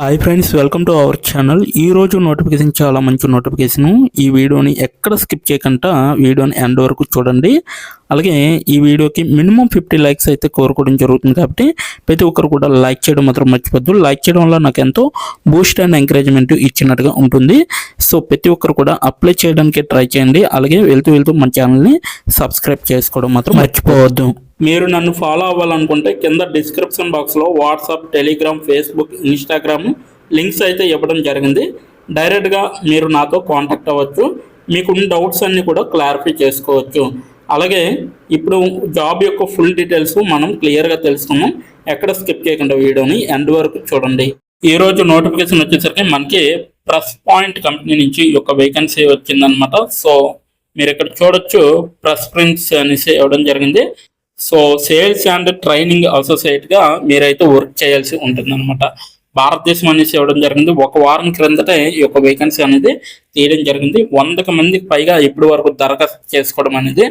Hi friends, welcome to our channel. ఈరోజు notification చాలా మంచి నోటిఫికేషను. ఈ వీడియోని ఎక్కడ స్కిప్ చేయకుండా వీడియోని ఎండ్ వరకు చూడండి. అలాగే ఈ వీడియోకి మినిమం 50 లైక్స్ అయితే కోరుకోవడం జరుగుతుంది. కాబట్టి ప్రతి ఒక్కరు కూడా లైక్ చేయడం మాత్రం మర్చిపోద్దు. లైక్ చేయడం వల్ల నాకు ఎంతో బూస్ట్ అండ్ ఎంకరేజ్మెంట్ ఇచ్చినట్టుగా ఉంటుంది. సో ప్రతి ఒక్కరు కూడా అప్లై చేయడానికి ట్రై చేయండి. అలాగే వెళ్తూ మన ఛానల్ని సబ్స్క్రైబ్ చేసుకోవడం మాత్రం మర్చిపోవద్దు. మీరు నన్ను ఫాలో అవ్వాలనుకుంటే కింద డిస్క్రిప్షన్ బాక్స్లో WhatsApp, Telegram, Facebook, Instagram links అయితే ఇవ్వడం జరిగింది. డైరెక్ట్గా మీరు నాతో కాంటాక్ట్ అవ్వచ్చు. మీకున్న డౌట్స్ అన్నీ కూడా క్లారిఫై చేసుకోవచ్చు. అలాగే ఇప్పుడు జాబ్ యొక్క ఫుల్ డీటెయిల్స్ మనం క్లియర్గా తెలుసుకున్నాం. ఎక్కడ స్కిప్ చేయకుండా వీడియోని ఎండ్ వరకు చూడండి. ఈరోజు నోటిఫికేషన్ వచ్చేసరికి మనకి ప్లస్ పాయింట్ కంపెనీ నుంచి ఈ యొక్క వేకెన్సీ వచ్చిందనమాట. సో మీరు ఇక్కడ చూడొచ్చు, ప్లస్ ప్రింట్స్ అనేసి ఇవ్వడం జరిగింది. సో సేల్స్ అండ్ ట్రైనింగ్ అసోసియేట్గా మీరైతే వర్క్ చేయాల్సి ఉంటుంది అనమాట. భారతదేశం అనేసి ఇవ్వడం జరిగింది. ఒక వారం క్రిందటే ఈ యొక్క వేకెన్సీ అనేది తీయడం జరిగింది. 100 మందికి పైగా ఇప్పటి వరకు దరఖాస్తు చేసుకోవడం అనేది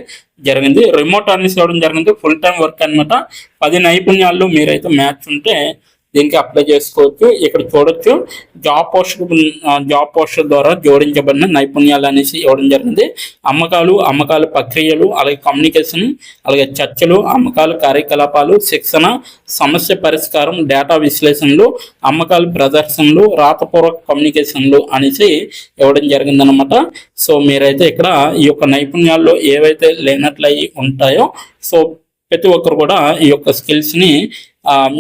జరిగింది. రిమోట్ అనేసి ఇవ్వడం జరిగింది. ఫుల్ టైం వర్క్ అనమాట. 10 నైపుణ్యాల్లో మీరైతే మ్యాచ్ ఉంటే దీనికి అప్లై చేసుకోవచ్చు. ఇక్కడ చూడొచ్చు, జాబ్ పోస్టర్ ద్వారా జోడించబడిన నైపుణ్యాలు అనేసి ఇవ్వడం జరిగింది. అమ్మకాలు ప్రక్రియలు, అలాగే కమ్యూనికేషన్, అలాగే చర్చలు, అమ్మకాలు కార్యకలాపాలు, శిక్షణ, సమస్య పరిష్కారం, డేటా విశ్లేషణలు, అమ్మకాలు ప్రదర్శనలు, రాతపూర్వక కమ్యూనికేషన్లు అనేసి ఇవ్వడం జరిగిందనమాట. సో మీరైతే ఇక్కడ ఈ యొక్క నైపుణ్యాల్లో ఏవైతే లేనట్లయి ఉంటాయో, సో ప్రతి ఒక్కరు కూడా ఈ యొక్క స్కిల్స్ని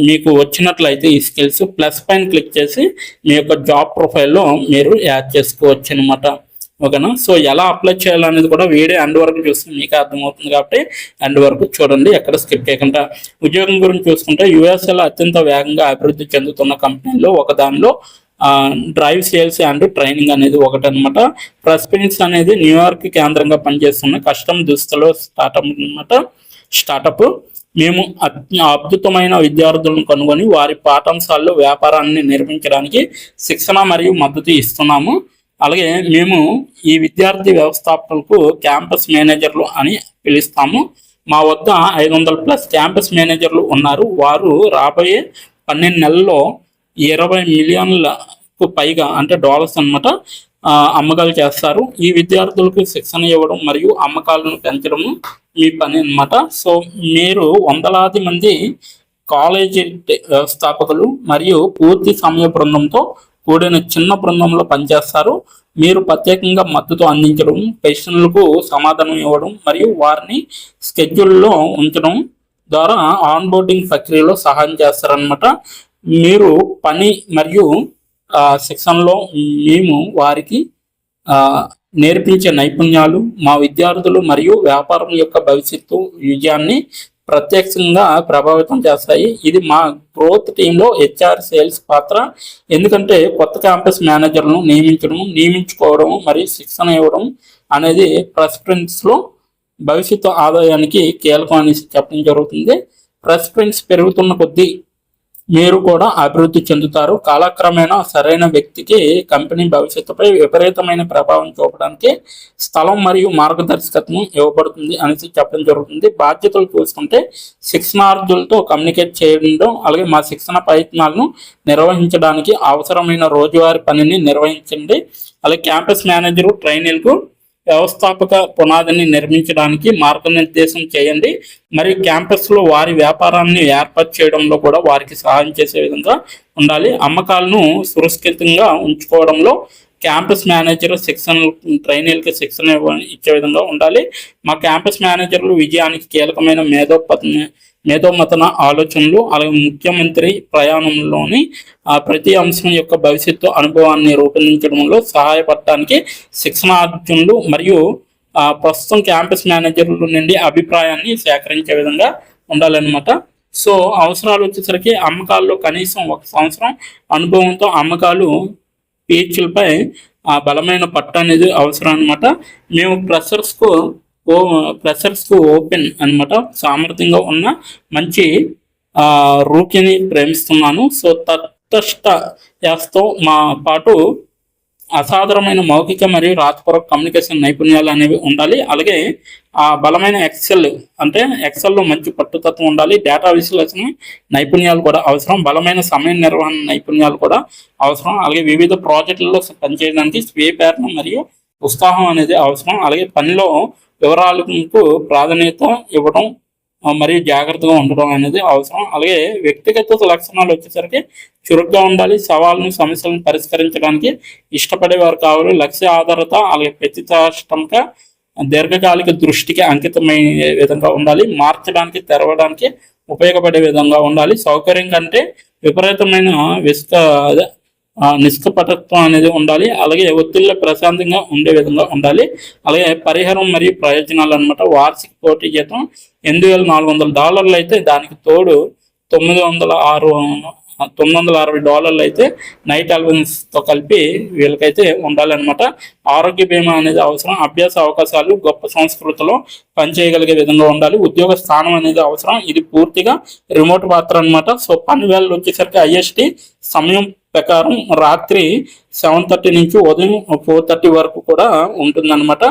మీకు వచ్చినట్లయితే ఈ స్కిల్స్ ప్లస్ పైన క్లిక్ చేసి మీ యొక్క జాబ్ ప్రొఫైల్లో మీరు యాడ్ చేసుకోవచ్చు అనమాట. ఓకేనా? సో ఎలా అప్లై చేయాలనేది కూడా వీడియో ఎండ్ వరకు చూస్తే మీకు అర్థమవుతుంది. కాబట్టి ఎండ్ వరకు చూడండి, ఎక్కడ స్కిప్ చేయకుండా. ఉద్యోగం గురించి చూసుకుంటే యుఎస్ఏలో అత్యంత వేగంగా అభివృద్ధి చెందుతున్న కంపెనీలో ఒక దానిలో డ్రైవ్ సేల్స్ అండ్ ట్రైనింగ్ అనేది ఒకటి అనమాట. ప్రెస్పిన్స్ అనేది న్యూయార్క్ కేంద్రంగా పనిచేస్తున్న కస్టమ్ దుస్తుల స్టార్టప్. మేము అద్భుతమైన విద్యార్థులను కనుగొని వారి పాఠశాలలో వ్యాపారాన్ని నిర్మించడానికి శిక్షణ మరియు మద్దతు ఇస్తున్నాము. అలాగే మేము ఈ విద్యార్థి వ్యవస్థాపకులకు క్యాంపస్ మేనేజర్లు అని పిలుస్తాము. మా వద్ద 500+ క్యాంపస్ మేనేజర్లు ఉన్నారు. వారు రాబోయే 12 నెలల్లో 20 మిలియన్లకు పైగా, అంటే డాలర్స్ అనమాట, అమ్మకాలు చేస్తారు. ఈ విద్యార్థులకు శిక్షణ ఇవ్వడం మరియు అమ్మకాలను పెంచడం మీ పని అనమాట. సో మీరు 100లాది మంది కాలేజీ వ్యవస్థాపకులు మరియు పూర్తి సమయ బృందంతో కూడిన చిన్న బృందంలో పనిచేస్తారు. మీరు ప్రత్యేకంగా మద్దతు అందించడం, ప్రశ్నలకు సమాధానం ఇవ్వడం మరియు వారిని స్కెడ్యూల్లో ఉంచడం ద్వారా ఆన్బోర్డింగ్ ప్రక్రియలో సహాయం చేస్తారనమాట. మీరు పని మరియు శిక్షణలో మేము వారికి నేర్పించే నైపుణ్యాలు మా విద్యార్థులు మరియు వ్యాపారం యొక్క భవిష్యత్తు విజయాన్ని ప్రత్యక్షంగా ప్రభావితం చేస్తాయి. ఇది మా గ్రోత్ టీంలో హెచ్ఆర్ సేల్స్ పాత్ర. ఎందుకంటే కొత్త క్యాంపస్ మేనేజర్లను నియమించుకోవడం మరియు శిక్షణ ఇవ్వడం అనేది ప్రెస్ప్రిన్స్లో భవిష్యత్తు ఆదాయానికి కీలకం అనేసి చెప్పడం జరుగుతుంది. ప్రెస్ప్రిన్స్ పెరుగుతున్న కొద్దీ మీరు కూడా అభివృద్ధి చెందుతారు. కాలక్రమేణా సరైన వ్యక్తికి కంపెనీ భవిష్యత్తుపై విపరీతమైన ప్రభావం చూపడానికి స్థలం మరియు మార్గదర్శకత్వం ఇవ్వబడుతుంది అనేసి చెప్పడం జరుగుతుంది. బాధ్యతలు చూసుకుంటే శిక్షణార్థులతో కమ్యూనికేట్ చేయడం, అలాగే మా శిక్షణ ప్రయత్నాలను నిర్వహించడానికి అవసరమైన రోజువారీ పనిని నిర్వహించండి. అలాగే క్యాంపస్ మేనేజరు ట్రైనీలకు వ్యవస్థాపక పునాదిని నిర్మించడానికి మార్గనిర్దేశం చేయండి. మరియు క్యాంపస్లో వారి వ్యాపారాన్ని ఏర్పాటు చేయడంలో కూడా వారికి సహాయం చేసే విధంగా ఉండాలి. అమ్మకాలను సురక్షితంగా ఉంచుకోవడంలో క్యాంపస్ మేనేజర్ ట్రైనీలకి శిక్షణ ఇచ్చే విధంగా ఉండాలి. మా క్యాంపస్ మేనేజర్లు విజయానికి కీలకమైన మేధోమథన ఆలోచనలు, అలాగే ముఖ్యమంత్రి ప్రయాణంలోని ప్రతి అంశం యొక్క భవిష్యత్తు అనుభవాన్ని రూపొందించడంలో సహాయపడటానికి శిక్షణార్థులు మరియు ప్రస్తుతం క్యాంపస్ మేనేజర్ల నుండి అభిప్రాయాన్ని సేకరించే విధంగా ఉండాలన్నమాట. సో అవసరాలు వచ్చేసరికి అమ్మకాల్లో కనీసం 1 సంవత్సరం అనుభవంతో అమ్మకాలు పీహెచ్లపై బలమైన పట్టు అనేది అవసరం అనమాట. మేము ఫ్రెషర్స్కు ఓపెన్ అనమాట, సామర్థ్యంగా ఉన్న మంచి రూకీని ప్రేమిస్తున్నాను. సో తటస్థ యాస్తో మా పాటు అసాధారణమైన మౌఖిక మరియు రాతపూర్వక కమ్యూనికేషన్ నైపుణ్యాలు అనేవి ఉండాలి. అలాగే ఆ బలమైన ఎక్సెల్ అంటే ఎక్సెల్లో మంచి పట్టుతత్వం ఉండాలి. డేటా విశ్లేషణ నైపుణ్యాలు కూడా అవసరం. బలమైన సమయ నిర్వహణ నైపుణ్యాలు కూడా అవసరం. అలాగే వివిధ ప్రాజెక్టులలో పనిచేయడానికి స్వీయ ప్రేరణ మరియు ఉత్సాహం అనేది అవసరం. అలాగే పనిలో వివరాలకు ప్రాధాన్యత ఇవ్వడం మరియు జాగ్రత్తగా ఉండడం అనేది అవసరం. అలాగే వ్యక్తిగత లక్షణాలు వచ్చేసరికి చురుగ్గా ఉండాలి. సవాళ్ళను సమస్యలను పరిష్కరించడానికి ఇష్టపడేవారు కావాలి. లక్ష్య ఆధారత అలాగే ప్రతిష్టాత్మక దీర్ఘకాలిక దృష్టికి అంకితమైన విధంగా ఉండాలి. మార్చడానికి తెరవడానికి ఉపయోగపడే విధంగా ఉండాలి. సౌకర్యం కంటే విపరీతమైన నిష్కపటత్వం అనేది ఉండాలి. అలాగే ఒత్తిడిలో ప్రశాంతంగా ఉండే విధంగా ఉండాలి. అలాగే పరిహారం మరియు ప్రయోజనాలు అనమాట. వార్షిక పోటీ జీతం $8,400 అయితే దానికి తోడు $960 అయితే నైట్ అలవెన్స్తో కలిపి వీళ్ళకైతే ఉండాలన్నమాట. ఆరోగ్య బీమా అనేది అవసరం. అభ్యాస అవకాశాలు గొప్ప సంస్కృతిలో పనిచేయగలిగే విధంగా ఉండాలి. ఉద్యోగ స్థానం అనేది అవసరం. ఇది పూర్తిగా రిమోట్ పాత్ర అనమాట. సో పని వేళ వచ్చేసరికి IST సమయం ప్రకారం రాత్రి 7:30 నుంచి ఉదయం 4:30 వరకు కూడా ఉంటుందన్నమాట.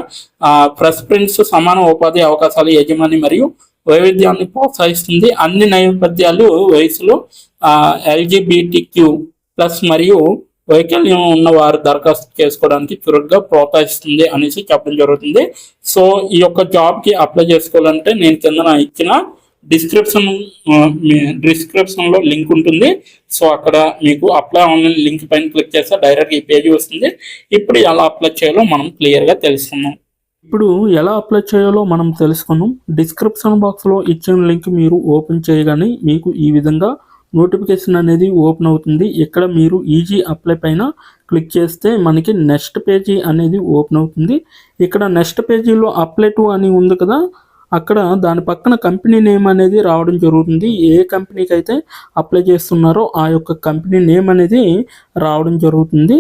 ప్రెస్ సమాన ఉపాధి అవకాశాలు యజమాని మరియు వైవిధ్యాన్ని ప్రోత్సహిస్తుంది. అన్ని నేపథ్యాలు వయసులో LGBTQ+ మరియు వైకల్యం ఉన్న వారు దరఖాస్తు చేసుకోవడానికి చురుగ్గా ప్రోత్సహిస్తుంది అనేసి చెప్పడం జరుగుతుంది. సో ఈ యొక్క జాబ్కి అప్లై చేసుకోవాలంటే నేను కింద ఇచ్చిన డిస్క్రిప్షన్లో లింక్ ఉంటుంది. సో అక్కడ మీకు అప్లై ఆన్లైన్ లింక్ పైన క్లిక్ చేస్తే డైరెక్ట్గా ఈ పేజీ వస్తుంది. ఇప్పుడు ఎలా అప్లై చేయాలో మనం క్లియర్గా తెలుసుకున్నాం. ఇప్పుడు ఎలా అప్లై చేయాలో మనం తెలుసుకున్నాం. డిస్క్రిప్షన్ బాక్స్లో ఇచ్చిన లింక్ మీరు ఓపెన్ చేయగానే మీకు ఈ విధంగా నోటిఫికేషన్ అనేది ఓపెన్ అవుతుంది. ఇక్కడ మీరు ఈజీ అప్లై పైన క్లిక్ చేస్తే మనకి నెక్స్ట్ పేజీ అనేది ఓపెన్ అవుతుంది. ఇక్కడ నెక్స్ట్ పేజీలో అప్లై టు అని ఉంది కదా, అక్కడ దాని పక్కన కంపెనీ నేమ్ అనేది రావడం జరుగుతుంది. ఏ కంపెనీకి అయితే అప్లై చేస్తున్నారో ఆ యొక్క కంపెనీ నేమ్ అనేది రావడం జరుగుతుంది.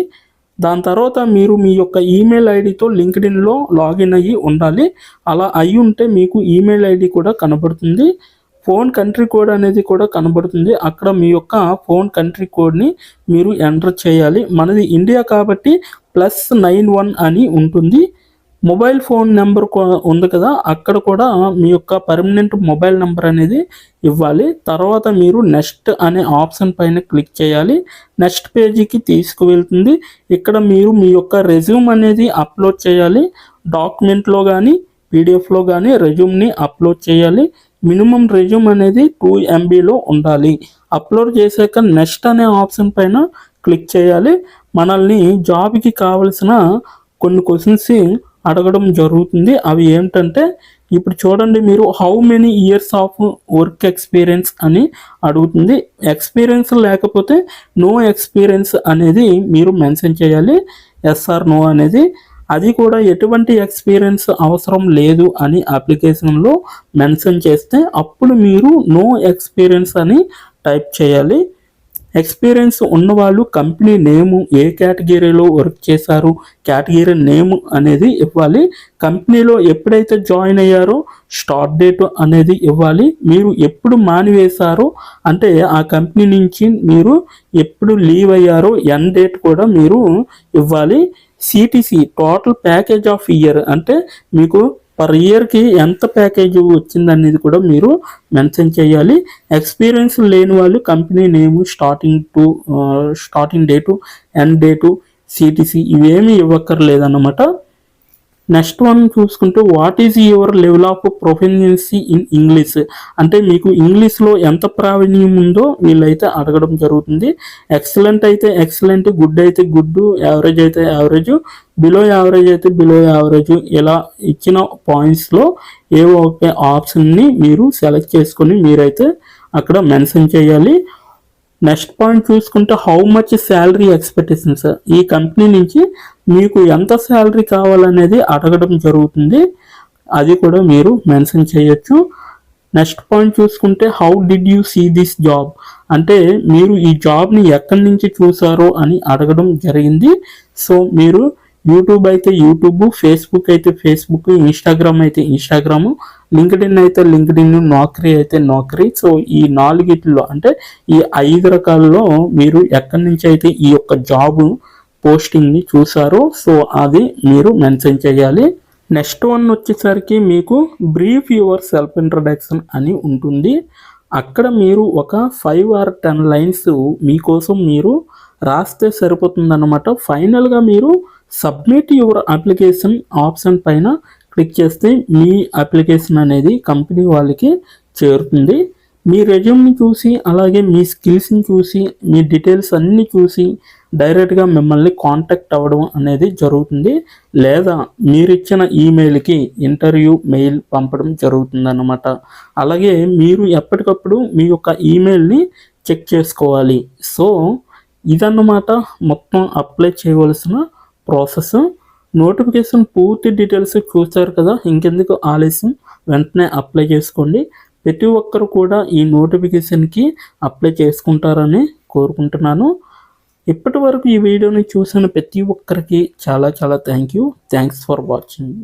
దాని తర్వాత మీరు మీ యొక్క ఈమెయిల్ ఐడితో లింక్డ్ఇన్లో లాగిన్ అయ్యి ఉండాలి. అలా అయ్యి ఉంటే మీకు ఈమెయిల్ ఐడి కూడా కనబడుతుంది. ఫోన్ కంట్రీ కోడ్ అనేది కూడా కనబడుతుంది. అక్కడ మీ యొక్క ఫోన్ కంట్రీ కోడ్ని మీరు ఎంటర్ చేయాలి. మనది ఇండియా కాబట్టి +91 అని ఉంటుంది. మొబైల్ ఫోన్ నెంబర్ ఉంది కదా, అక్కడ కూడా మీ యొక్క పర్మనెంట్ మొబైల్ నెంబర్ అనేది ఇవ్వాలి. తర్వాత మీరు నెక్స్ట్ అనే ఆప్షన్ పైన క్లిక్ చేయాలి. నెక్స్ట్ పేజీకి తీసుకువెళ్తుంది. ఇక్కడ మీరు మీ యొక్క రెజ్యూమ్ అనేది అప్లోడ్ చేయాలి. డాక్యుమెంట్లో కానీ పీడిఎఫ్లో కానీ రెజ్యూమ్ని అప్లోడ్ చేయాలి. మినిమం రెజ్యూమ్ అనేది 2 MBలో ఉండాలి. అప్లోడ్ చేశాక నెక్స్ట్ అనే ఆప్షన్ పైన క్లిక్ చేయాలి. మనల్ని జాబ్కి కావలసిన కొన్ని క్వశ్చన్స్ అడగడం జరుగుతుంది. అవి ఏమిటంటే ఇప్పుడు చూడండి, మీరు how many years of work experience అని అడుగుతుంది. ఎక్స్పీరియన్స్ లేకపోతే నో ఎక్స్పీరియన్స్ అనేది మీరు మెన్షన్ చేయాలి. ఎస్ ఆర్ నో అనేది. అది కూడా ఎటువంటి ఎక్స్పీరియన్స్ అవసరం లేదు అని అప్లికేషన్లో మెన్షన్ చేస్తే అప్పుడు మీరు నో ఎక్స్పీరియన్స్ అని టైప్ చేయాలి. ఎక్స్పీరియన్స్ ఉన్నవాళ్ళు కంపెనీ నేము, ఏ కేటగిరీలో వర్క్ చేశారు, కేటగిరీ నేమ్ అనేది ఇవ్వాలి. కంపెనీలో ఎప్పుడైతే జాయిన్ అయ్యారో స్టార్ట్ డేట్ అనేది ఇవ్వాలి. మీరు ఎప్పుడు మానివేశారో అంటే ఆ కంపెనీ నుంచి మీరు ఎప్పుడు లీవ్ అయ్యారో ఎండ్ డేట్ కూడా మీరు ఇవ్వాలి. CTC total package of year అంటే మీకు పర్ ఇయర్కి ఎంత ప్యాకేజ్ వచ్చిందనేది కూడా మీరు మెన్షన్ చేయాలి. ఎక్స్పీరియన్స్ లేని వాళ్ళు కంపెనీ నేము, starting date, end date, CTC ఇవేమీ ఇవ్వక్కర్లేదన్నమాట. నెక్స్ట్ వన్ చూసుకుంటే what is your level of proficiency in English అంటే మీకు ఇంగ్లీష్లో ఎంత ప్రావీణ్యం ఉందో వీళ్ళైతే అడగడం జరుగుతుంది. ఎక్సలెంట్ అయితే ఎక్సలెంట్, గుడ్ అయితే గుడ్, యావరేజ్ అయితే యావరేజ్, బిలో యావరేజ్ అయితే బిలో యావరేజ్, ఇలా ఇచ్చిన పాయింట్స్లో ఏవో ఒక ఆప్షన్ని మీరు సెలెక్ట్ చేసుకొని మీరైతే అక్కడ మెన్షన్ చేయాలి. నెక్స్ట్ పాయింట్ చూసుకుంటే హౌ మచ్ శాలరీ ఎక్స్పెక్టేషన్స్, ఈ కంపెనీ నుంచి మీకు ఎంత శాలరీ కావాలనేది అడగడం జరుగుతుంది. అది కూడా మీరు మెన్షన్ చేయొచ్చు. నెక్స్ట్ పాయింట్ చూసుకుంటే how did you see this job అంటే మీరు ఈ జాబ్ని ఎక్కడి నుంచి చూసారో అని అడగడం జరిగింది. సో మీరు యూట్యూబ్ అయితే యూట్యూబ్, ఫేస్బుక్ అయితే ఫేస్బుక్, ఇన్స్టాగ్రామ్ అయితే ఇన్స్టాగ్రాము, లింక్డ్ఇన్ అయితే లింక్డ్ఇన్, నౌకరీ అయితే నౌకరీ. సో ఈ 4 అంటే ఈ 5 రకాలలో మీరు ఎక్కడి నుంచి అయితే ఈ యొక్క జాబ్ పోస్టింగ్ని చూసారో సో అది మీరు మెన్షన్ చేయాలి. నెక్స్ట్ వన్ వచ్చేసరికి మీకు బ్రీఫ్ యువర్ సెల్ఫ్ ఇంట్రడక్షన్ అని ఉంటుంది. అక్కడ మీరు ఒక 5 or 10 లైన్స్ మీకోసం మీరు రాస్తే సరిపోతుందన్నమాట. ఫైనల్గా మీరు సబ్మిట్ యువర్ అప్లికేషన్ ఆప్షన్ పైన క్లిక్ చేస్తే మీ అప్లికేషన్ అనేది కంపెనీ వాళ్ళకి చేరుతుంది. మీ రెజ్యూమ్ని చూసి అలాగే మీ స్కిల్స్ని చూసి మీ డీటెయిల్స్ అన్నీ చూసి డైరెక్ట్గా మిమ్మల్ని కాంటాక్ట్ అవ్వడం అనేది జరుగుతుంది. లేదా మీరు ఇచ్చిన ఈమెయిల్కి ఇంటర్వ్యూ మెయిల్ పంపడం జరుగుతుందన్నమాట. అలాగే మీరు ఎప్పటికప్పుడు మీ యొక్క ఈమెయిల్ని చెక్ చేసుకోవాలి. సో ఇదన్నమాట మొత్తం అప్లై చేయవలసిన ప్రాసెస్. నోటిఫికేషన్ పూర్తి డీటెయిల్స్ చూస్తారు కదా, ఇంకెందుకు ఆలస్యం, వెంటనే అప్లై చేసుకోండి. ప్రతి ఒక్కరు కూడా ఈ నోటిఫికేషన్కి అప్లై చేసుకుంటారని కోరుకుంటున్నాను. ఇప్పటి వరకు ఈ వీడియోని చూసిన ప్రతి ఒక్కరికి చాలా థ్యాంక్స్ ఫర్ వాచింగ్.